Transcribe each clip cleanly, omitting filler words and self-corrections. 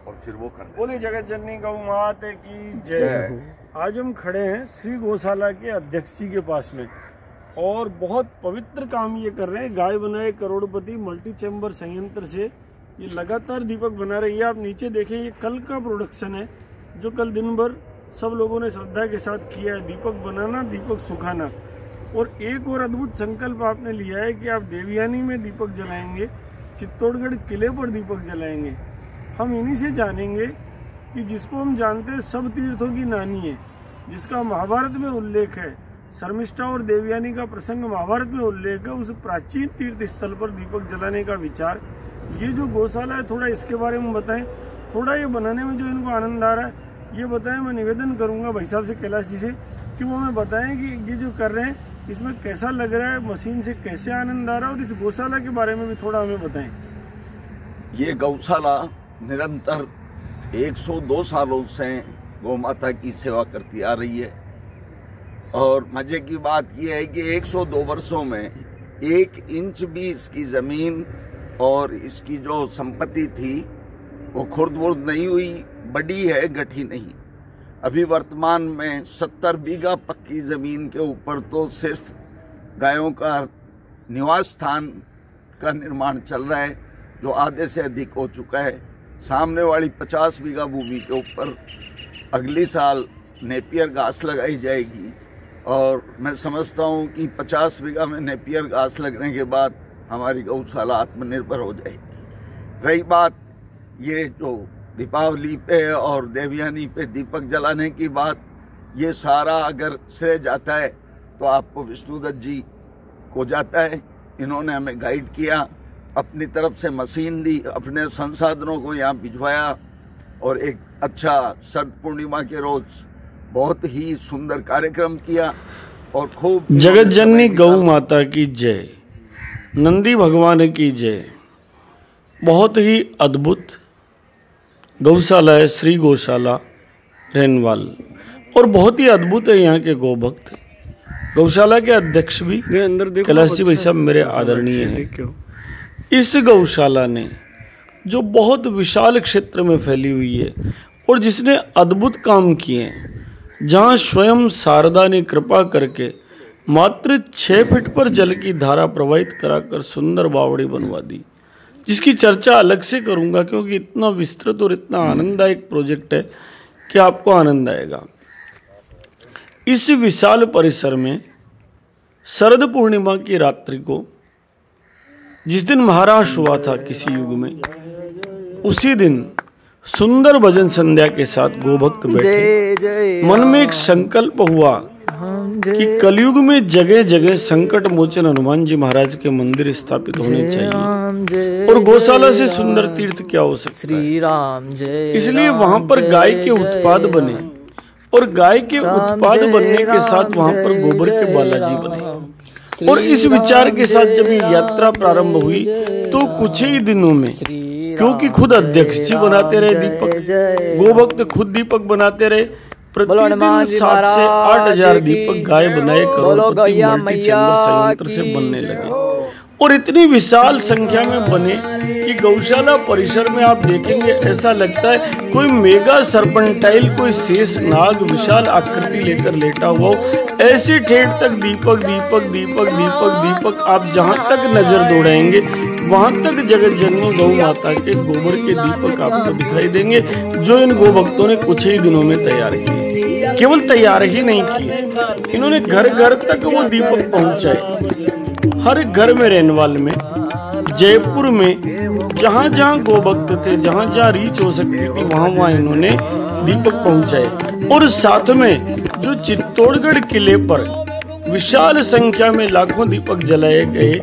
और फिर वो कर बोले जगत जननी गौ माता की जय। आज हम खड़े हैं श्री गौशाला के अध्यक्ष जी के पास में और बहुत पवित्र काम ये कर रहे हैं। गाय बनाए करोड़पति मल्टी चैम्बर संयंत्र से ये लगातार दीपक बना रही है। आप नीचे देखें, ये कल का प्रोडक्शन है जो कल दिन भर सब लोगों ने श्रद्धा के साथ किया है। दीपक बनाना, दीपक सुखाना। और एक और अद्भुत संकल्प आपने लिया है कि आप देवयानी में दीपक जलाएंगे, चित्तौड़गढ़ किले पर दीपक जलाएंगे। हम इन्हीं से जानेंगे कि जिसको हम जानते हैं सब तीर्थों की नानी है, जिसका महाभारत में उल्लेख है, शर्मिष्ठा और देवयानी का प्रसंग महाभारत में उल्लेख है, उस प्राचीन तीर्थ स्थल पर दीपक जलाने का विचार। ये जो गौशाला है, थोड़ा इसके बारे में बताएं। थोड़ा ये बनाने में जो इनको आनंद आ रहा है ये बताएं। मैं निवेदन करूंगा भाई साहब से, कैलाश जी से, कि वो हमें बताएं कि ये जो कर रहे हैं इसमें कैसा लग रहा है, मशीन से कैसे आनंद आ रहा है, और इस गौशाला के बारे में भी थोड़ा हमें बताएं। ये गौशाला निरंतर 102 सालों से गौ माता की सेवा करती आ रही है। और मजे की बात यह है कि 102 वर्षों में 1 इंच भी इसकी जमीन और इसकी जो संपत्ति थी वो खुर्द-बुर्द नहीं हुई, बड़ी है, गठी नहीं। अभी वर्तमान में 70 बीघा पक्की जमीन के ऊपर तो सिर्फ गायों का निवास स्थान का निर्माण चल रहा है, जो आधे से अधिक हो चुका है। सामने वाली 50 बीघा भूमि के ऊपर अगली साल नेपियर घास लगाई जाएगी और मैं समझता हूँ कि 50 बीघा में नेपियर घास लगने के बाद हमारी गौशाला आत्मनिर्भर हो जाएगी। रही बात ये जो दीपावली पे और देवयानी पे दीपक जलाने की बात, ये सारा अगर श्रेय जाता है तो आपको विष्णुदत्त जी को जाता है। इन्होंने हमें गाइड किया, अपनी तरफ से मशीन दी, अपने संसाधनों को यहाँ भिजवाया और एक अच्छा शरद पूर्णिमा के रोज बहुत ही सुंदर कार्यक्रम किया और खूब। जगत जननी गौ माता की जय, नंदी भगवान की जय। बहुत ही अद्भुत गौशाला है श्री गौशाला रेनवाल, और बहुत ही अद्भुत है यहाँ के गौ भक्त। गौशाला के अध्यक्ष भी कैलाश जी भाई साहब मेरे आदरणीय हैं। इस गौशाला ने जो बहुत विशाल क्षेत्र में फैली हुई है और जिसने अद्भुत काम किए हैं, जहाँ स्वयं शारदा ने कृपा करके मात्र 6 फीट पर जल की धारा प्रवाहित कराकर सुंदर बावड़ी बनवा दी, जिसकी चर्चा अलग से करूंगा क्योंकि इतना विस्तृत और इतना आनंददायक प्रोजेक्ट है कि आपको आनंद आएगा। इस विशाल परिसर में शरद पूर्णिमा की रात्रि को, जिस दिन महाराज हुआ था किसी युग में, उसी दिन सुंदर भजन संध्या के साथ गोभक्त बैठे। मन में एक संकल्प हुआ कि कलयुग में जगह जगह संकट मोचन हनुमान जी महाराज के मंदिर स्थापित होने चाहिए, और गौशाला से सुंदर तीर्थ क्या हो सकता है। इसलिए वहां पर गाय के उत्पाद बने, और गाय के उत्पाद बनने के साथ वहां पर गोबर के बालाजी बने। और इस विचार के साथ जब ये यात्रा प्रारंभ हुई तो कुछ ही दिनों में, क्योंकि खुद अध्यक्ष जी बनाते रहे दीपक, गोभक्त खुद दीपक बनाते रहे, प्रतिदिन 7 से 8 हजार दीपक गाय बनाए करोड़पति मल्टी चैम्बर संयंत्र से बनने लगे, और इतनी विशाल संख्या में बने कि गौशाला परिसर में आप देखेंगे ऐसा लगता है कोई मेगा सर्पेंटाइल, कोई शेष नाग विशाल आकृति लेकर लेटा हुआ हो। ऐसे ठेठ तक दीपक दीपक दीपक दीपक दीपक, आप जहां तक नजर दौड़ाएंगे वहां तक जगत जननी गौ माता के गोबर के दीपक आपको दिखाई देंगे, जो इन गौ भक्तों ने कुछ ही दिनों में तैयार किए। केवल तैयार ही नहीं किए, इन्होंने घर घर तक वो दीपक पहुंचाए। हर घर में रेनवाल में, जयपुर में, जहां जहां गौ भक्त थे, जहां जहां रीच हो सकती थी, वहां वहां इन्होंने दीपक पहुंचाए। और साथ में जो चित्तौड़गढ़ किले पर विशाल संख्या में लाखों दीपक जलाए गए,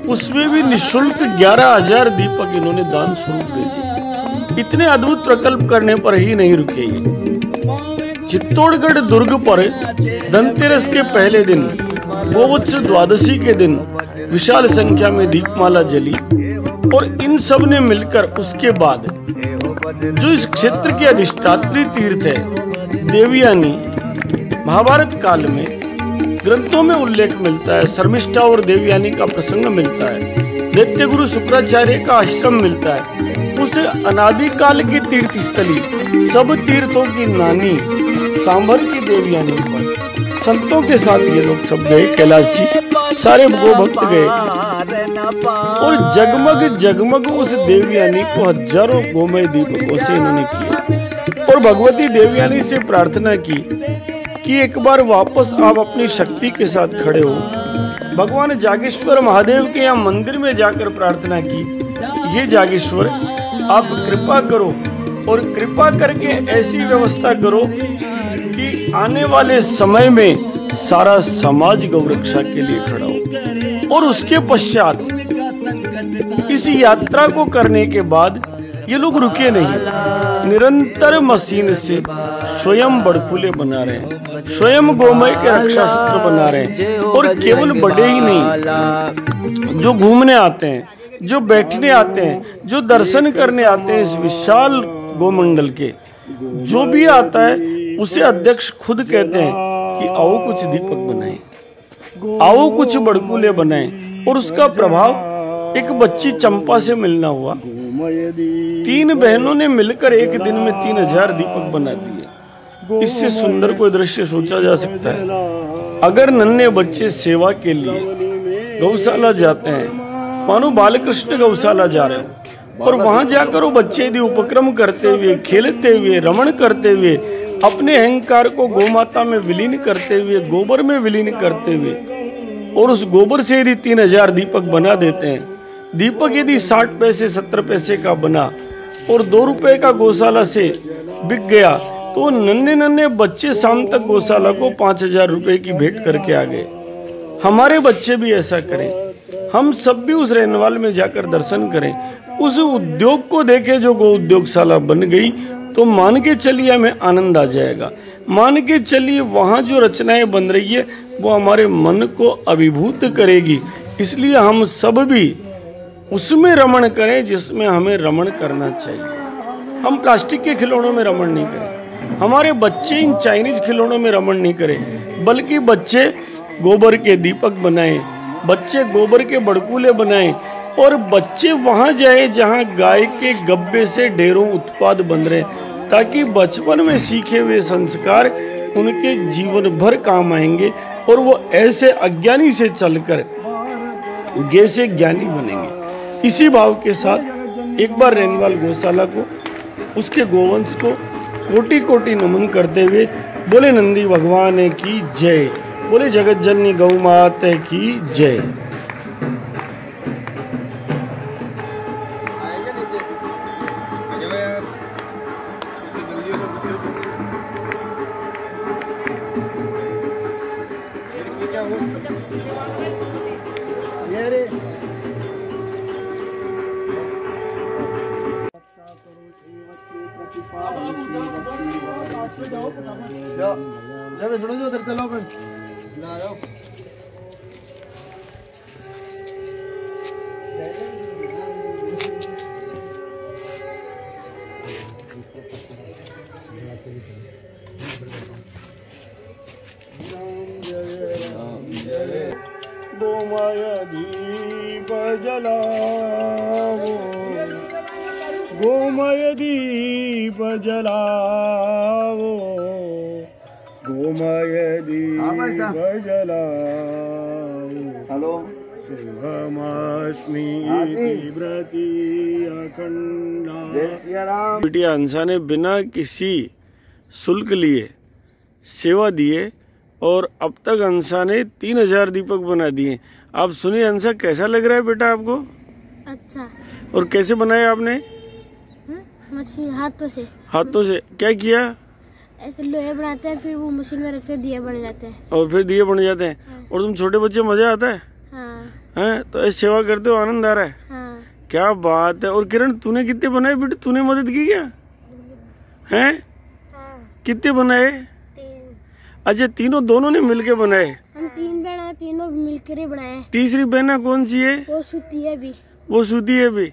उसमें भी निःशुल्क 11,000 दीपक इन्होंने दान स्वरूप भेजे। इतने अद्भुत प्रकल्प करने पर ही नहीं रुके। चित्तौड़गढ़ दुर्ग पर धनतेरस के पहले दिन, गोवत्स द्वादशी के दिन विशाल संख्या में दीपमाला जली, और इन सब ने मिलकर उसके बाद जो इस क्षेत्र के अधिष्ठात्री तीर्थ है देवयानी, महाभारत काल में ग्रंथों में उल्लेख मिलता है, शर्मिष्ठा और देवयानी का प्रसंग मिलता है, दैत्य गुरु शुक्राचार्य का आश्रम मिलता है, उस अनादिकाल की तीर्थ स्थली, सब तीर्थों की नानी सांभर की देवयानी पर संतों के साथ ये लोग सब गए। कैलाश जी सारे गो भक्त गए और जगमग जगमग उस देवयानी को हजारों गोमय दीपकों से इन्होंने किया और भगवती देवयानी से प्रार्थना की कि एक बार वापस आप अपनी शक्ति के साथ खड़े हो। भगवान जागेश्वर महादेव के यहाँ मंदिर में जाकर प्रार्थना की, ये जागेश्वर आप कृपा करो और कृपा करके ऐसी व्यवस्था करो कि आने वाले समय में सारा समाज गौरक्षा के लिए खड़ा हो। और उसके पश्चात इस यात्रा को करने के बाद ये लोग रुके नहीं, निरंतर मशीन से स्वयं बड़कुले बना रहे हैं, स्वयं गोमय के रक्षा सूत्र बना रहे हैं। और केवल बड़े ही नहीं, जो घूमने आते हैं, जो बैठने आते हैं, जो दर्शन करने आते हैं इस विशाल गोमंडल के, जो भी आता है उसे अध्यक्ष खुद कहते हैं कि आओ कुछ दीपक बनाएं, आओ कुछ बड़कुले बनाएं। और उसका प्रभाव एक बच्ची चंपा से मिलना हुआ। 3 बहनों ने मिलकर एक दिन में 3000 दीपक बना दिए। इससे सुंदर कोई दृश्य सोचा जा सकता है? अगर नन्हे बच्चे सेवा के लिए गौशाला जाते हैं, मानो बालकृष्ण गौशाला जा रहे हो, और वहां जाकर वो बच्चे यदि उपक्रम करते हुए, खेलते हुए, रमण करते हुए, अपने अहंकार को गोमाता में विलीन करते हुए, गोबर में विलीन करते हुए, और उस गोबर से यदि 3000 दीपक बना देते हैं, दीपक यदि 60 पैसे 70 पैसे का बना और 2 रुपए का गौशाला से बिक गया, तो नन्हे नन्हे बच्चे शाम तक गौशाला को 5000 रुपए की भेंट करके आ गए। हमारे बच्चे भी ऐसा करें, हम सब भी उस रेनवाल में जाकर दर्शन करें, उस उद्योग को देखें जो गो उद्योगशाला बन गई, तो मान के चलिए हमें आनंद आ जाएगा। मान के चलिए वहां जो रचनाएं बन रही है वो हमारे मन को अभिभूत करेगी। इसलिए हम सब भी उसमें रमण करें जिसमें हमें रमण करना चाहिए। हम प्लास्टिक के खिलौनों में रमण नहीं करें, हमारे बच्चे इन चाइनीज खिलौनों में रमण नहीं करें, बल्कि बच्चे गोबर के दीपक बनाएं, बच्चे गोबर के बड़कुले बनाएं, और बच्चे वहां जाए जहां गाय के गब्बे से ढेरों उत्पाद बन रहे, ताकि बचपन में सीखे हुए संस्कार उनके जीवन भर काम आएंगे और वो ऐसे अज्ञानी से चलकर जैसे ज्ञानी बनेंगे। इसी भाव के साथ एक बार रेनवाल गौशाला को, उसके गोवंश को कोटि कोटि नमन करते हुए बोले नंदी भगवान की जय, बोले जगत जननी गौ माता की जय। सुनो जो उधर चलो गोमय दीप जलाओ, गोमय दीप जलाओ, गोमय दीप जलाओ। हेलो शुभमाष्टमी व्रती अखंडा। जय सिया राम। बिटिया हंसा ने बिना किसी शुल्क लिए सेवा दिए और अब तक हंसा ने 3000 दीपक बना दिए। आप सुनिए हंसा, कैसा लग रहा है बेटा आपको? अच्छा। और कैसे बनाया आपने? मशीन हाथों से। हाथों से क्या किया? ऐसे लोहे बनाते हैं, फिर वो मशीन में रखते दिए बन जाते हैं। और फिर दिए बन जाते हैं। हाँ। और तुम छोटे बच्चे, मजा आता है? हाँ। हैं? तो ऐसे सेवा करते हो, आनंद आ रहा है? हाँ। क्या बात है। और किरण, तूने कितने बनाए बेटे? तूने मदद की क्या? हैं? हाँ। कितने बनाए? 3। अच्छा, तीनों दोनों ने मिलके बनाए? हम 3 बहन, तीनों मिलकर ही बनाए। तीसरी बहना कौन सी है? वो सूती है भी। वो सूती है भी।